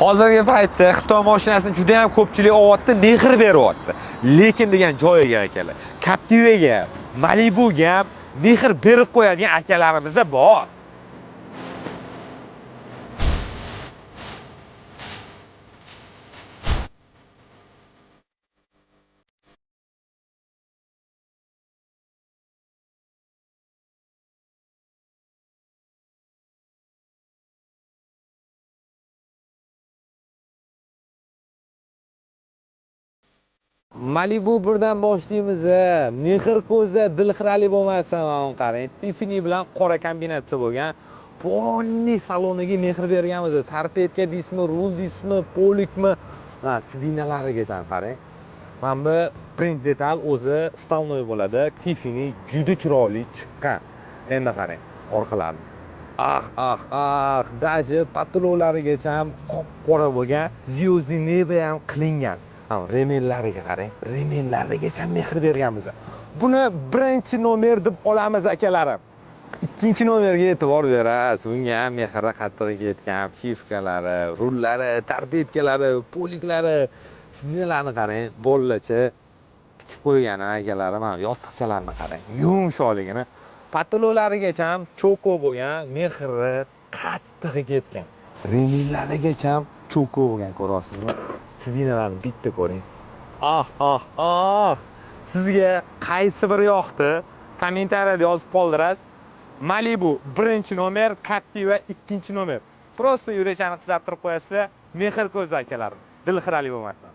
Hozirgi paytda Xitoy mashinasini juda ham ko'pchilik olyapti, mehr beryapti. Lekin degan joyiga akalar, Captivaga, Malibuga mehr berib qo'yadigan akalarimiz bor. Malibu birdan boshlaymiz. Mehr ko'zda dilxirali bo'lmasa, mana qarang. Tiffany bilan qora kombinatsiya bo'lgan. Polni saloniga mehr berganmiz. Tarpetka deysizmi, rul deysizmi, polikmi, sidinalarigacha qarang. Mana bu print detal o'zi stalnoy bo'ladi. Tiffany juda chiroyli chiqqan. Endi qarang, orqalarini. Даже patronlarigacha ham qop-qora bo'lgan. Звездный neba ham qilingan. Remenlariga qarang. Remenlarigacha mehr berganmiz. Buni birinchi nomer deb olamiz akalarim. Ikkinchi nomerga e'tibor berasiz. Bunga ham mehri qattiq ketgan shifkalari, rullari, tarbetkalari, poliklari, sidinalarni qarang. Bolacha tikib qo'ygan akalarim, yostiqchalarni qarang. Yumshoqligini. Patronlarigacha ham choko bo'lgan, mehri qattiq ketgan. Remenlarigacha ham choko bo'lgan, ko'rasizmi? Sidinalarni bitta ko'ring. Sizga qaysi biri yoqdi? Kommentariyada yozib qoldirasiz. Malibu birinchi nomer, Captiva ikkinchi nomer. Prosta yurachani qizartirib qo'yasizlar. Mehr ko'zda akalarim. Dilxirali bo'lmasin.